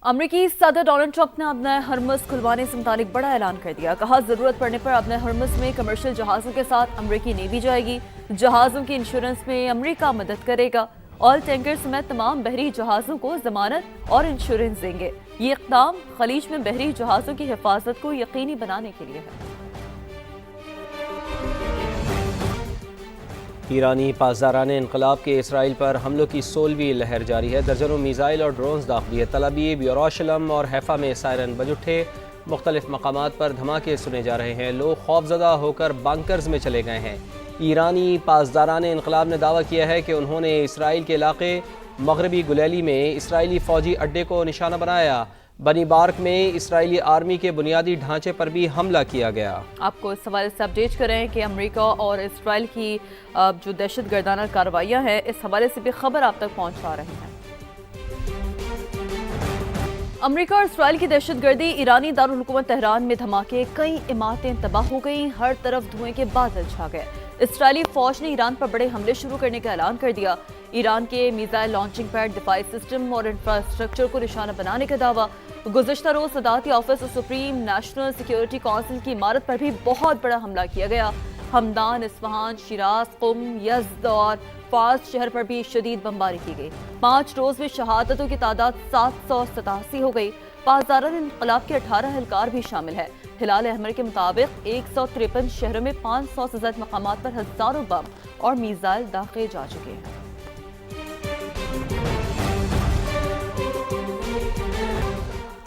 अमरीकी सदर Donald Trump ने अपना हरमुज़ खुलवाने से मुतालिक बड़ा ऐलान कर दिया। कहा ज़रूरत पड़ने पर अपने हरमुज़ में कमर्शियल जहाज़ों के साथ अमरीकी नेवी जाएगी। जहाज़ों की इंश्योरेंस में अमरीका मदद करेगा। ऑयल टैंकर समेत तमाम बहरी जहाज़ों को ज़मानत और इंश्योरेंस देंगे। ये इक़दाम खलीज में बहरी जहाज़ों की हिफाजत को यकीनी बनाने के लिए है। ईरानी पासदारान इनकलाब के इसराइल पर हमलों की 16वीं लहर जारी है। दर्जनों मिसाइल और ड्रोन्स दाखिल है। तल अवीव, यरूशलेम और हैफा में सायरन बज उठे। मुख्तलिफ मकामात पर धमाके सुने जा रहे हैं। लोग खौफजदा होकर बंकर्स में चले गए हैं। ईरानी पासदारान इनकलाब ने दावा किया है कि उन्होंने इसराइल के इलाके मगरबी गुलेली में इसराइली फ़ौजी अड्डे को निशाना बनाया। बनी बार्क में इसराइली आर्मी के बुनियादी ढांचे पर भी हमला किया गया। आपको इस हवाले से अपडेट करें कि अमेरिका और इसराइल की जो दहशत गर्दाना कार्रवाइयाँ हैं, इस हवाले से भी खबर आप तक पहुँचा रही हैं। अमेरिका और इसराइल की दहशत गर्दी, ईरानी दारुल हुकूमत तेहरान में धमाके, कई इमारतें तबाह हो गईं, हर तरफ धुएं के बादल छा गए। इसराइली फौज ने ईरान पर बड़े हमले शुरू करने का ऐलान कर दिया। ईरान के मिसाइल लॉन्चिंग पैड, दिफाई सिस्टम और इंफ्रास्ट्रक्चर को निशाना बनाने का दावा। गुज़श्ता रोज सदारती ऑफिस और सुप्रीम नेशनल सिक्योरिटी काउंसिल की इमारत पर भी बहुत बड़ा हमला किया गया। हमदान, इस्फहान, शिराज, कुम, यज़्द और फास शहर पर भी शदीद बमबारी की गई। 5 रोज में शहादतों की तादाद 787 हो गई। पासदारान इनकलाब के 18 एहलकार भी शामिल है। हिलाल अहमर के मुताबिक 153 शहरों में 500 से ज्यादा मकामात पर हजारों बम और मिसाइल दागे जा चुके हैं।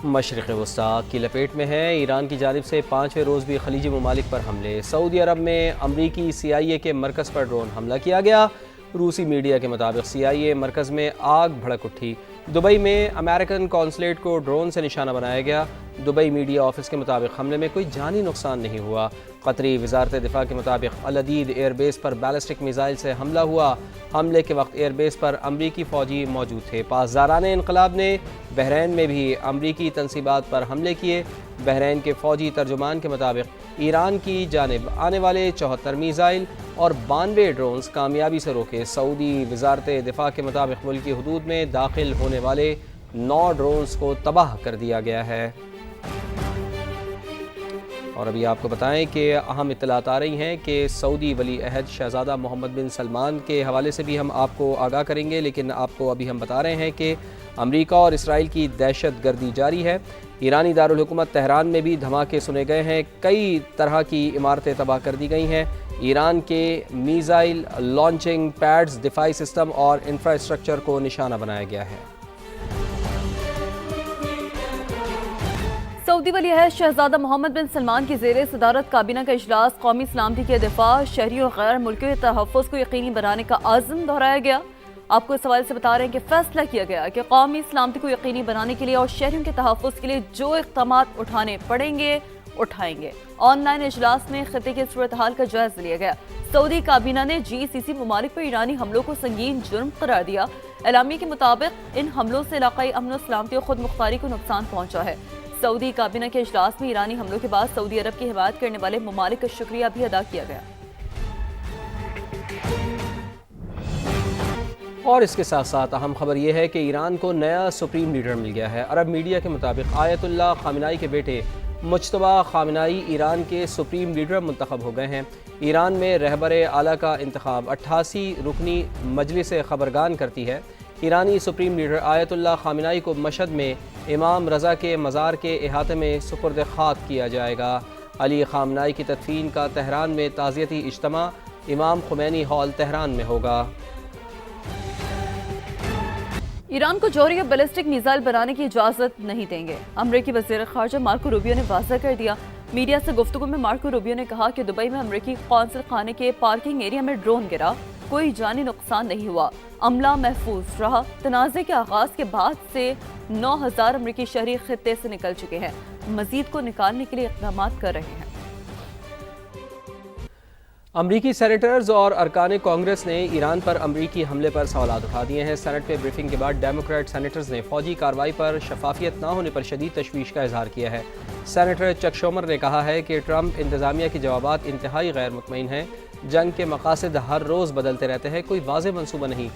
मशरिक़ वस्ता की लपेट में है। ईरान की जानिब से 5वें रोज़ भी खलीजी ममालिक पर हमले। सऊदी अरब में अमरीकी CIA के मरकज़ पर ड्रोन हमला किया गया। रूसी मीडिया के मुताबिक CIA मरकज़ में आग भड़क उठी। दुबई में अमेरिकन कॉन्सुलेट को ड्रोन से निशाना बनाया गया। दुबई मीडिया ऑफिस के मुताबिक हमले में कोई जानी नुकसान नहीं हुआ। कतरी वजारत दिफा के मुताबिक अल अदीद एयरबेस पर बैलिस्टिक मिसाइल से हमला हुआ। हमले के वक्त एयरबेस पर अमरीकी फ़ौजी मौजूद थे। पासदारान इनकलाब ने बहरीन में भी अमरीकी तनसीबात पर हमले किए। बहरीन के फ़ौजी तर्जुमान के मुताबिक ईरान की जानिब आने वाले 74 मिसाइल और 92 ड्रोन्स कामयाबी से रोके। सऊदी वजारत दिफा के मुताबिक मुल्क की हदूद में दाखिल होने वाले 9 ड्रोन्स को तबाह कर दिया गया है। और अभी आपको बताएं कि अहम इत्तलात आ रही हैं कि सऊदी वली अहद शहज़ादा मोहम्मद बिन सलमान के हवाले से भी हम आपको आगाह करेंगे, लेकिन आपको अभी हम बता रहे हैं कि अमेरिका और इसराइल की दहशत गर्दी जारी है। ईरानी दारुल हुकूमत तेहरान में भी धमाके सुने गए हैं। कई तरह की इमारतें तबाह कर दी गई हैं। ईरान के मिसाइल लॉन्चिंग पैड्स, दिफाई सिस्टम और इंफ्रास्ट्रक्चर को निशाना बनाया गया है। सऊदी वली अहद शहजादा मोहम्मद बिन सलमान की ज़ेरे सदारत काबीना का इजलास, कौमी सलामती के दिफा, शहरियों और गैर मुल्कियों के तहफ़्फ़ुज़ को यकीनी बनाने का आज़म दोहराया गया। आपको इस हवाले से बता रहे हैं कि फैसला किया गया कि कौमी सलामती को यकीनी बनाने के लिए और शहरियों के तहफ़्फ़ुज़ के लिए जो इक़दामात उठाने पड़ेंगे उठाएंगे। ऑनलाइन इजलास में खित्ते की सूरत हाल का जायजा लिया गया। सऊदी काबीना ने GCC ममालिक पर ईरानी हमलों को संगीन जुर्म करार दिया। एलामी के मुताबिक इन हमलों से इलाकाई अमन और सलामती और खुद मुख्तारी को नुकसान पहुंचा है। सऊदी काबीना के इजलास में ईरानी हमलों के बाद सऊदी अरब की हिमायत करने वाले ममालिक का शुक्रिया भी अदा किया गया। और इसके साथ साथ अहम खबर यह है कि ईरान को नया सुप्रीम लीडर मिल गया है। अरब मीडिया के मुताबिक आयतुल्लाह खामिनाई के बेटे मुज्तबा खामिनाई ईरान के सुप्रीम लीडर मुंतखब हो गए हैं। ईरान में रहबर आला का इंतखाब 88 रुकनी मजलिस खबरगान करती है। ईरानी सुप्रीम लीडर आयतुल्लाह खामिनाई को मशहद में इमाम रज़ा के मज़ार के अहाते में सुपुर्द खाक किया जाएगा। अली खामनाई की तदफीन का तेहरान में ताज़ियती इज्तिमा इमाम खुमैनी हॉल तेहरान में होगा। ईरान को जौहरी या बैलिस्टिक मिसाइल बनाने की इजाज़त नहीं देंगे। अमरीकी वज़ीर ख़ारजा मार्को रूबियो ने वाज़ह कर दिया। मीडिया से गुफ्तगू में मार्को रूबियो ने कहा कि दुबई में अमरीकी कौंसल खाने के पार्किंग एरिया में ड्रोन गिरा, कोई जानी नुकसान नहीं हुआ, अमला महफूज रहा। तनाज़े के आगाज के बाद से 9000 अमरीकी शहरी खित्ते से निकल चुके हैं। मजीद को निकालने के लिए इक़दाम कर रहे हैं। अमरीकी सेनेटर्स और अरकान कांग्रेस ने ईरान पर अमरीकी हमले पर सवालात उठा दिए हैं। सेनेट में ब्रीफिंग के बाद डेमोक्रेट सेनेटर्स ने फौजी कार्रवाई पर शफाफियत न होने पर शदीद तशवीश का इजहार किया है। सेनेटर चक शोमर ने कहा है कि ट्रंप इंतजामिया के जवाबात इंतहाई गैर मुतमईन हैं। जंग के मकासद हर रोज़ बदलते रहते हैं, कोई वाज़ेह मंसूबा नहीं।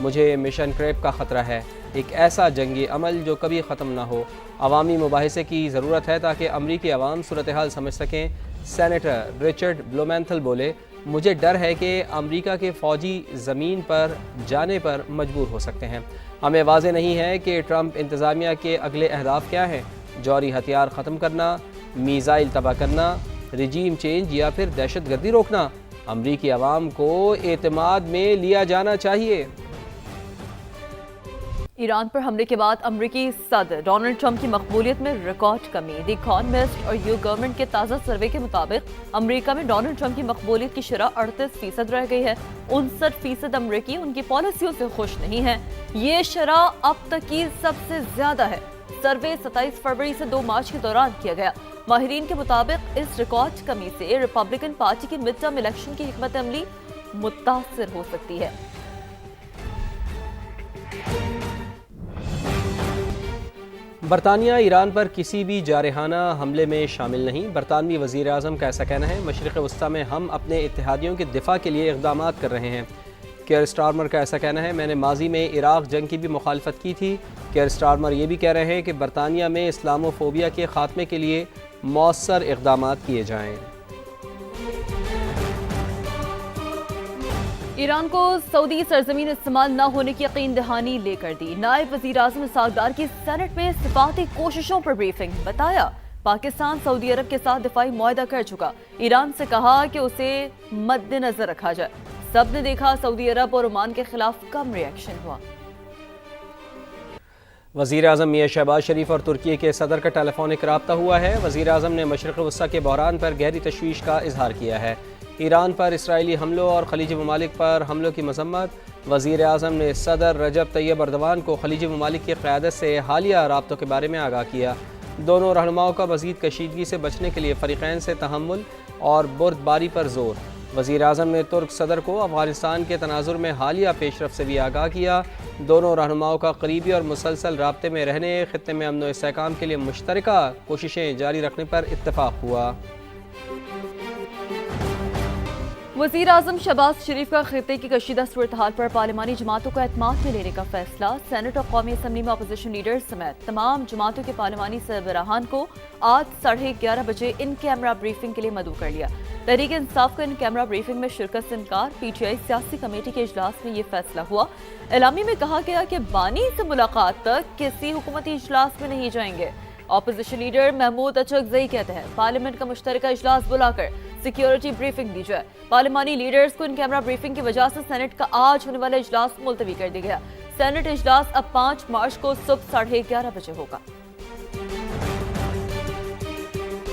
مجھے مشن کریب کا خطرہ ہے، ایک ایسا جنگی عمل جو کبھی ختم نہ ہو۔ عوامی مباحثے کی ضرورت ہے تاکہ امریکی عوام صورتحال سمجھ سکیں۔ سینیٹر رچرڈ بلومینتھل بولے، مجھے ڈر ہے کہ امریکہ کے فوجی زمین پر جانے پر مجبور ہو سکتے ہیں۔ ہمیں واضح نہیں ہے کہ ٹرمپ انتظامیہ کے اگلے اہداف کیا ہیں، جوہری ہتھیار ختم کرنا، میزائل تباہ کرنا، رجیم چینج یا پھر دہشت گردی روکنا۔ امریکی عوام کو اعتماد میں لیا جانا چاہیے۔ ایران پر حملے کے بعد امریکی صدر ڈونلڈ ٹرمپ کی مقبولیت میں ریکارڈ کمی۔ دی اکانومسٹ اور یو گورنمنٹ کے تازہ سروے کے مطابق امریکہ میں ڈونلڈ ٹرمپ کی مقبولیت کی شرح 38% رہ گئی ہے۔ 59% امریکی ان کی پالیسیوں سے خوش نہیں ہیں۔ یہ شرح اب تک کی سب سے زیادہ ہے۔ سروے 27 فروری سے 2 مارچ کے دوران کیا گیا۔ ماہرین کے مطابق اس ریکارڈ کمی سے ریپبلکن پارٹی کی مڈ ٹرم الیکشن کی حکمت عملی متاثر ہو سکتی ہے۔ برطانیہ ایران پر کسی بھی جارحانہ حملے میں شامل نہیں، برطانوی وزیر اعظم کا ایسا کہنا ہے۔ مشرق وسطی میں ہم اپنے اتحادیوں کے دفاع کے لیے اقدامات کر رہے ہیں۔ کیئر سٹارمر کا ایسا کہنا ہے، میں نے ماضی میں عراق جنگ کی بھی مخالفت کی تھی۔ کیئر سٹارمر یہ بھی کہہ رہے ہیں کہ برطانیہ میں اسلامو فوبیا کے خاتمے کے لیے مؤثر اقدامات کیے جائیں۔ ایران کو سعودی سرزمین استعمال نہ ہونے کی یقین دہانی لے کر دی۔ نائب وزیر اعظم اسحاق ڈار کی سینٹ میں سفارتی کوششوں پر بریفنگ۔ بتایا پاکستان سعودی عرب کے ساتھ دفاعی معاہدہ کر چکا، ایران سے کہا کہ اسے مد نظر رکھا جائے۔ سب نے دیکھا سعودی عرب اور عمان کے خلاف کم ری ایکشن ہوا۔ وزیر اعظم میاں شہباز شریف اور ترکی کے صدر کا ٹیلی فونک رابطہ ہوا ہے۔ وزیر اعظم نے مشرق وسطی کے بحران پر گہری تشویش کا اظہار کیا ہے۔ ایران پر اسرائیلی حملوں اور خلیجی ممالک پر حملوں کی مذمت۔ وزیر اعظم نے صدر رجب طیب اردوان کو خلیجی ممالک کی قیادت سے حالیہ رابطوں کے بارے میں آگاہ کیا۔ دونوں رہنماؤں کا مزید کشیدگی سے بچنے کے لیے فریقین سے تحمل اور بردباری پر زور۔ وزیر اعظم نے ترک صدر کو افغانستان کے تناظر میں حالیہ پیش رفت سے بھی آگاہ کیا۔ دونوں رہنماؤں کا قریبی اور مسلسل رابطے میں رہنے، خطے میں امن و استحکام کے لیے مشترکہ کوششیں جاری رکھنے پر اتفاق ہوا۔ وزیر اعظم شہباز شریف کا خطے کی کشیدہ صورتحال پر پارلیمانی جماعتوں کو اعتماد میں لینے کا فیصلہ۔ سینٹ اور قومی اسمبلی میں اپوزیشن لیڈر سمیت تمام جماعتوں کے پارلیمانی سربراہان کو آج 11:30 بجے ان کیمرہ بریفنگ کے لیے مدعو کر لیا۔ تحریک انصاف کا ان کیمرہ بریفنگ میں شرکت سے انکار۔ پی ٹی آئی سیاسی کمیٹی کے اجلاس میں یہ فیصلہ ہوا۔ اعلامیے میں کہا گیا کہ بانی سے ملاقات تک کسی حکومتی اجلاس میں نہیں جائیں گے۔ اپوزیشن لیڈر محمود اچکزئی کہتے ہیں پارلیمنٹ کا مشترکہ اجلاس بلا کر سیکیورٹی بریفنگ دی جائے۔ پارلیمانی لیڈرز کو ان کیمرہ بریفنگ کی وجہ سے سینٹ کا آج ہونے والا اجلاس ملتوی کر دیا گیا۔ سینٹ اجلاس اب 5 مارچ کو صبح 11:30 بجے ہوگا۔